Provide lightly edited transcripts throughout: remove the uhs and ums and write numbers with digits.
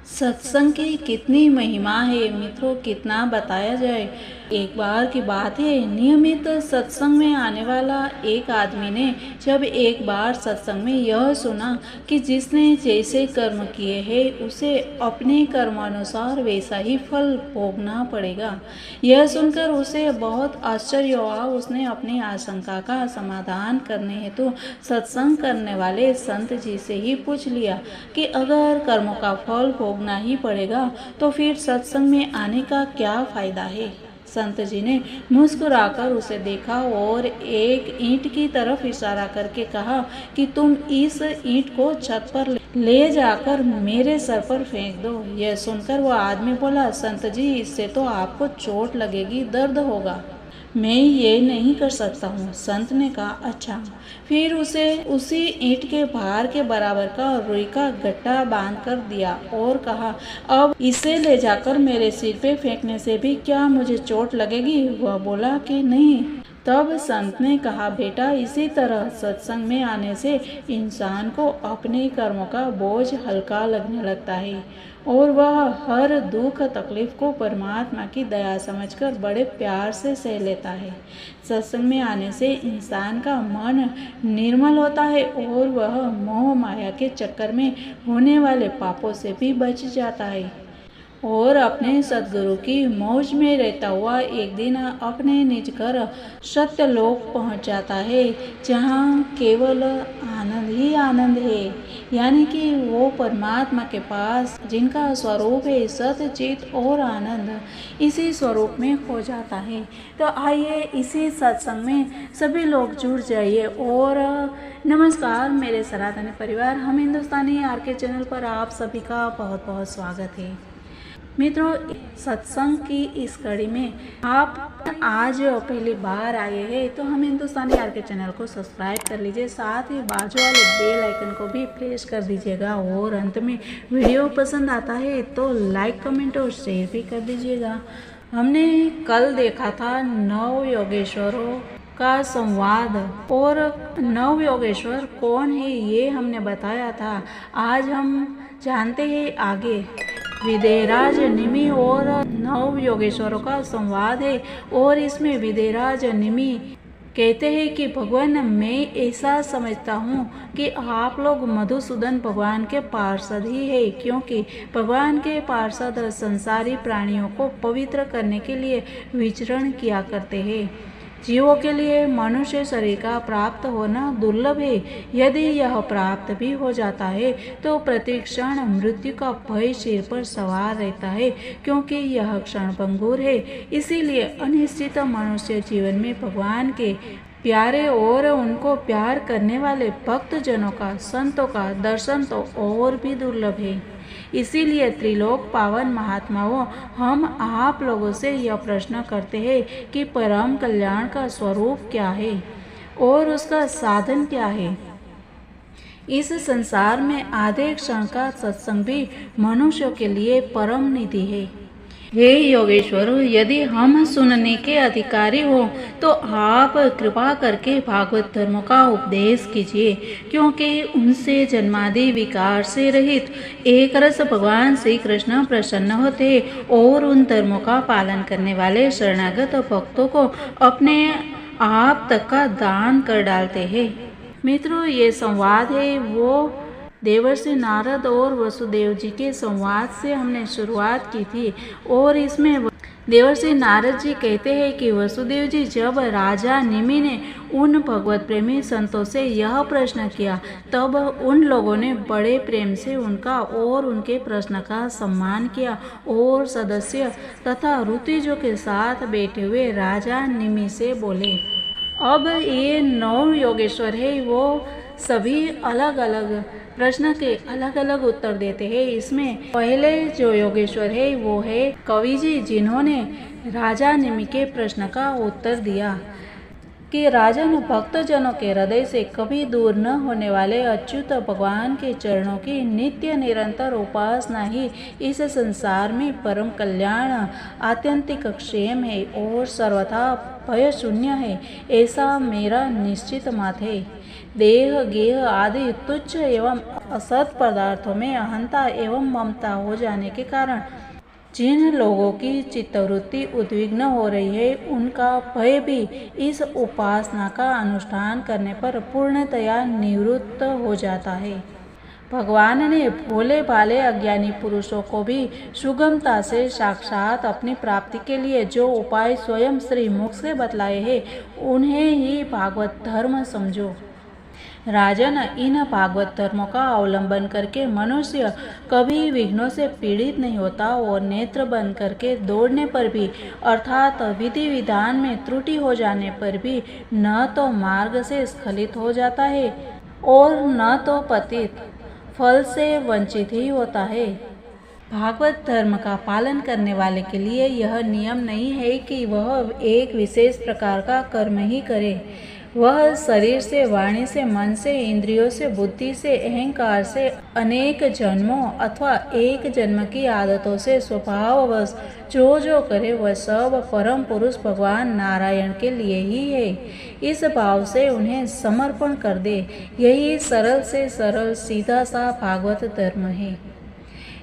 सत्संग की कितनी महिमा है मित्रों, कितना बताया जाए। एक बार की बात है, नियमित सत्संग में आने वाला एक आदमी ने जब एक बार सत्संग में यह सुना कि जिसने जैसे कर्म किए हैं उसे अपने कर्मानुसार वैसा ही फल भोगना पड़ेगा, यह सुनकर उसे बहुत आश्चर्य हुआ। उसने अपनी आशंका का समाधान करने हेतु सत्संग करने वाले संत जी से ही पूछ लिया कि अगर कर्मों का फल भोगना ही पड़ेगा तो फिर सत्संग में आने का क्या फायदा है। संत जी ने मुस्कुराकर उसे देखा और एक ईंट की तरफ इशारा करके कहा कि तुम इस ईंट को छत पर ले जाकर मेरे सर पर फेंक दो। यह सुनकर वह आदमी बोला, संत जी इससे तो आपको चोट लगेगी, दर्द होगा, मैं ये नहीं कर सकता हूँ। संत ने कहा, अच्छा। फिर उसे उसी ईंट के भार के बराबर का रुई का गट्टा बांध कर दिया और कहा, अब इसे ले जाकर मेरे सिर पे फेंकने से भी क्या मुझे चोट लगेगी। वह बोला कि नहीं। तब संत ने कहा, बेटा इसी तरह सत्संग में आने से इंसान को अपने कर्मों का बोझ हल्का लगने लगता है और वह हर दुख तकलीफ को परमात्मा की दया समझकर बड़े प्यार से सह लेता है। सत्संग में आने से इंसान का मन निर्मल होता है और वह मोह माया के चक्कर में होने वाले पापों से भी बच जाता है और अपने सद्गुरु की मौज में रहता हुआ एक दिन अपने निज घर सत्यलोक पहुंच जाता है, जहां केवल आनंद ही आनंद है, यानी कि वो परमात्मा के पास जिनका स्वरूप है सत्य चित और आनंद, इसी स्वरूप में खो जाता है। तो आइए इसी सत्संग में सभी लोग जुड़ जाइए। और नमस्कार मेरे सनातनी परिवार, हम हिंदुस्तानी आरके चैनल पर आप सभी का बहुत बहुत स्वागत है। मित्रों, सत्संग की इस कड़ी में आप आज पहली बार आए हैं तो हम हिंदुस्तानी आरके चैनल को सब्सक्राइब कर लीजिए, साथ ही बाजू वाले बेल आइकन को भी प्रेस कर दीजिएगा और अंत में वीडियो पसंद आता है तो लाइक कमेंट और शेयर भी कर दीजिएगा। हमने कल देखा था नव योगेश्वरों का संवाद और नव योगेश्वर कौन है ये हमने बताया था। आज हम जानते हैं आगे विदेहराज निमि और नव योगेश्वरों का संवाद है और इसमें विदेहराज निमि कहते हैं कि भगवान मैं ऐसा समझता हूँ कि आप लोग मधुसूदन भगवान के पार्षद ही है, क्योंकि भगवान के पार्षद संसारी प्राणियों को पवित्र करने के लिए विचरण किया करते हैं। जीवों के लिए मनुष्य शरीर का प्राप्त होना दुर्लभ है। यदि यह प्राप्त भी हो जाता है तो प्रतिक्षण मृत्यु का भय सिर पर सवार रहता है, क्योंकि यह क्षण भंगुर है। इसीलिए अनिश्चित मनुष्य जीवन में भगवान के प्यारे और उनको प्यार करने वाले भक्त जनों का, संतों का दर्शन तो और भी दुर्लभ है। इसीलिए त्रिलोक पावन महात्माओं, हम आप लोगों से यह प्रश्न करते हैं कि परम कल्याण का स्वरूप क्या है और उसका साधन क्या है। इस संसार में आधे क्षण का सत्संग भी मनुष्यों के लिए परम निधि है। हे योगेश्वर, यदि हम सुनने के अधिकारी हो तो आप कृपा करके भागवत धर्म का उपदेश कीजिए, क्योंकि उनसे जन्मादि विकार से रहित एक रस भगवान श्री कृष्ण प्रसन्न होते और उन धर्मों का पालन करने वाले शरणागत भक्तों को अपने आप तक का दान कर डालते हैं। मित्रों, ये संवाद है वो देवर्षि नारद और वसुदेव जी के संवाद से हमने शुरुआत की थी और इसमें देवर्षि नारद जी कहते हैं कि वसुदेव जी, जब राजा निमि ने उन भगवत प्रेमी संतों से यह प्रश्न किया तब उन लोगों ने बड़े प्रेम से उनका और उनके प्रश्न का सम्मान किया और सदस्य तथा ऋतुजों के साथ बैठे हुए राजा निमि से बोले। अब ये नौ योगेश्वर है, वो सभी अलग अलग प्रश्न के अलग अलग उत्तर देते हैं। इसमें पहले जो योगेश्वर है वो है कवि जी, जिन्होंने राजा निमि के प्रश्न का उत्तर दिया कि राजन, भक्तजनों के हृदय से कभी दूर न होने वाले अच्युत भगवान के चरणों की नित्य निरंतर उपासना ही इस संसार में परम कल्याण, आत्यंतिक क्षेम है और सर्वथा भय शून्य है, ऐसा मेरा निश्चित मत है। देह गेह आदि तुच्छ एवं असत पदार्थों में अहंता एवं ममता हो जाने के कारण जिन लोगों की चित्तवृत्ति उद्विग्न हो रही है, उनका भय भी इस उपासना का अनुष्ठान करने पर पूर्णतया निवृत्त हो जाता है। भगवान ने भोले भाले अज्ञानी पुरुषों को भी सुगमता से साक्षात अपनी प्राप्ति के लिए जो उपाय स्वयं श्रीमुख से बतलाए हैं, उन्हें ही भागवत धर्म समझो। राजन, इन भागवत धर्मों का अवलंबन करके मनुष्य कभी विघ्नों से पीड़ित नहीं होता और नेत्र बंद करके दौड़ने पर भी अर्थात विधि विधान में त्रुटि हो जाने पर भी न तो मार्ग से स्खलित हो जाता है और न तो पतित फल से वंचित ही होता है। भागवत धर्म का पालन करने वाले के लिए यह नियम नहीं है कि वह एक विशेष प्रकार का कर्म ही करे। वह शरीर से, वाणी से, मन से, इंद्रियों से, बुद्धि से, अहंकार से, अनेक जन्मों अथवा एक जन्म की आदतों से स्वभाववश जो जो करे वह सब परम पुरुष भगवान नारायण के लिए ही है। इस भाव से उन्हें समर्पण कर दे। यही सरल से सरल सीधा सा भागवत धर्म है।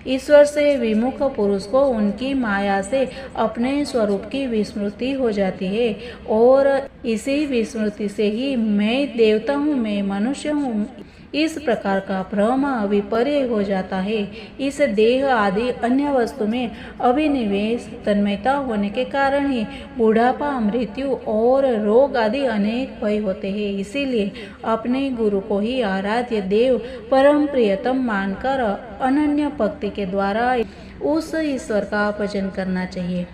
ईश्वर से विमुख पुरुष को उनकी माया से अपने स्वरूप की विस्मृति हो जाती है और इसी विस्मृति से ही मैं देवता हूँ, मैं मनुष्य हूँ, इस प्रकार का भ्रम विपर्य हो जाता है। इस देह आदि अन्य वस्तु में अभिनिवेश तन्मयता होने के कारण ही बुढ़ापा, मृत्यु और रोग आदि अनेक भय होते हैं। इसीलिए अपने गुरु को ही आराध्य देव परम प्रियतम मानकर अनन्य भक्ति के द्वारा उस ईश्वर का भजन करना चाहिए।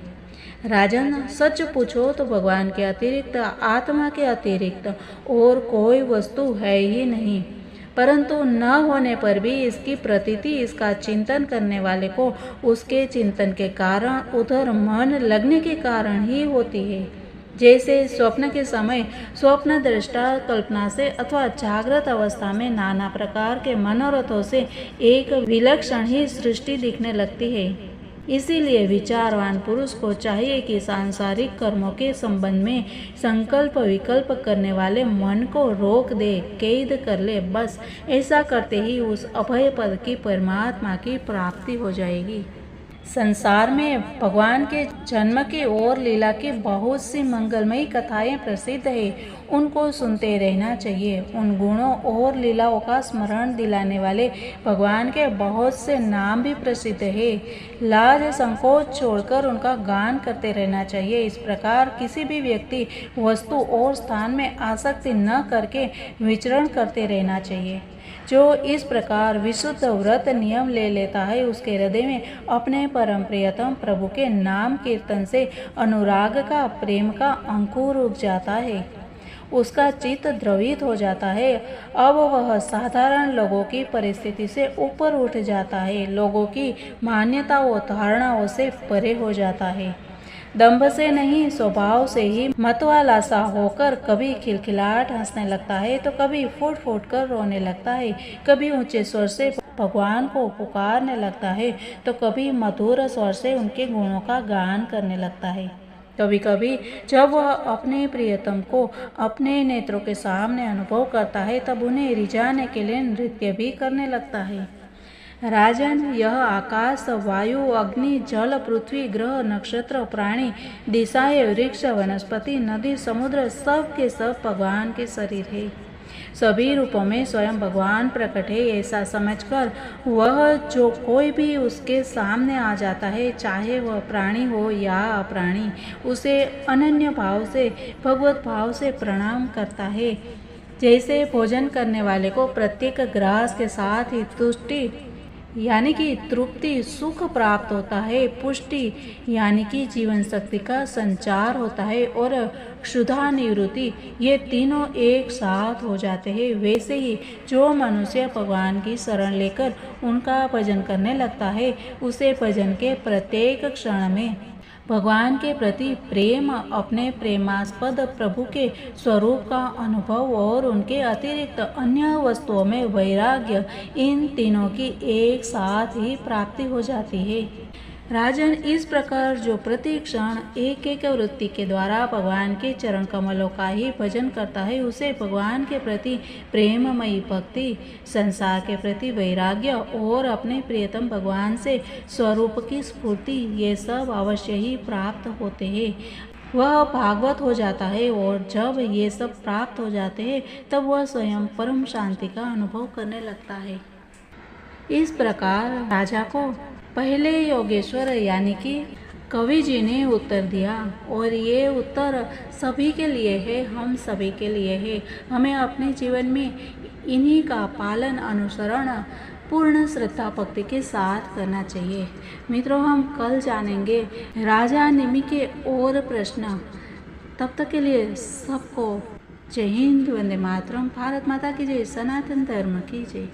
राजन, सच पूछो तो भगवान के अतिरिक्त, आत्मा के अतिरिक्त और कोई वस्तु है ही नहीं, परंतु न होने पर भी इसकी प्रतीति इसका चिंतन करने वाले को उसके चिंतन के कारण उधर मन लगने के कारण ही होती है। जैसे स्वप्न के समय स्वप्न दृष्टा कल्पना से अथवा जागृत अवस्था में नाना प्रकार के मनोरथों से एक विलक्षण ही सृष्टि दिखने लगती है। इसीलिए विचारवान पुरुष को चाहिए कि सांसारिक कर्मों के संबंध में संकल्प विकल्प करने वाले मन को रोक दे, कैद कर ले। बस ऐसा करते ही उस अभय पद की परमात्मा की प्राप्ति हो जाएगी। संसार में भगवान के जन्म की और लीला की बहुत सी मंगलमयी कथाएं प्रसिद्ध है, उनको सुनते रहना चाहिए। उन गुणों और लीलाओं का स्मरण दिलाने वाले भगवान के बहुत से नाम भी प्रसिद्ध है। लाज संकोच छोड़कर उनका गान करते रहना चाहिए। इस प्रकार किसी भी व्यक्ति, वस्तु और स्थान में आसक्ति न करके विचरण करते रहना चाहिए। जो इस प्रकार विशुद्ध व्रत नियम ले लेता है, उसके हृदय में अपने परम प्रियतम प्रभु के नाम कीर्तन से अनुराग का, प्रेम का अंकुर उग जाता है। उसका चित्त द्रवित हो जाता है। अब वह साधारण लोगों की परिस्थिति से ऊपर उठ जाता है, लोगों की मान्यताओं धारणाओं से परे हो जाता है। दंभ से नहीं, स्वभाव से ही मतवाला सा होकर कभी खिलखिलाहट हंसने लगता है तो कभी फूट फूट कर रोने लगता है, कभी ऊंचे स्वर से भगवान को पुकारने लगता है तो कभी मधुर स्वर से उनके गुणों का गान करने लगता है। कभी कभी जब वह अपने प्रियतम को अपने नेत्रों के सामने अनुभव करता है तब उन्हें रिझाने के लिए नृत्य भी करने लगता है। राजन, यह आकाश, वायु, अग्नि, जल, पृथ्वी, ग्रह, नक्षत्र, प्राणी, दिशाएं, वृक्ष, वनस्पति, नदी, समुद्र सब के सब भगवान के शरीर है। सभी रूपों में स्वयं भगवान प्रकट है। ऐसा समझकर वह जो कोई भी उसके सामने आ जाता है, चाहे वह प्राणी हो या अप्राणी, उसे अनन्य भाव से, भगवत भाव से प्रणाम करता है। जैसे भोजन करने वाले को प्रत्येक ग्रास के साथ ही तुष्टि यानी कि तृप्ति, सुख प्राप्त होता है, पुष्टि यानी कि जीवन शक्ति का संचार होता है और क्षुधा निवृत्ति, ये तीनों एक साथ हो जाते हैं, वैसे ही जो मनुष्य भगवान की शरण लेकर उनका भजन करने लगता है, उसे भजन के प्रत्येक क्षण में भगवान के प्रति प्रेम, अपने प्रेमास्पद प्रभु के स्वरूप का अनुभव और उनके अतिरिक्त अन्य वस्तुओं में वैराग्य, इन तीनों की एक साथ ही प्राप्ति हो जाती है। राजन, इस प्रकार जो प्रति क्षण एक एक वृत्ति के द्वारा भगवान के चरण कमलों का ही भजन करता है, उसे भगवान के प्रति प्रेममयी भक्ति, संसार के प्रति वैराग्य और अपने प्रियतम भगवान से स्वरूप की स्फूर्ति, ये सब अवश्य ही प्राप्त होते हैं। वह भागवत हो जाता है और जब ये सब प्राप्त हो जाते हैं तब वह स्वयं परम शांति का अनुभव करने लगता है। इस प्रकार राजा को पहले योगेश्वर यानी कि कवि जी ने उत्तर दिया और ये उत्तर सभी के लिए है, हम सभी के लिए है। हमें अपने जीवन में इन्हीं का पालन अनुसरण पूर्ण श्रद्धा भक्ति के साथ करना चाहिए। मित्रों, हम कल जानेंगे राजा निमि के और प्रश्न। तब तक के लिए सबको जय हिंद, वंदे मातरम, भारत माता की जय, सनातन धर्म की जय।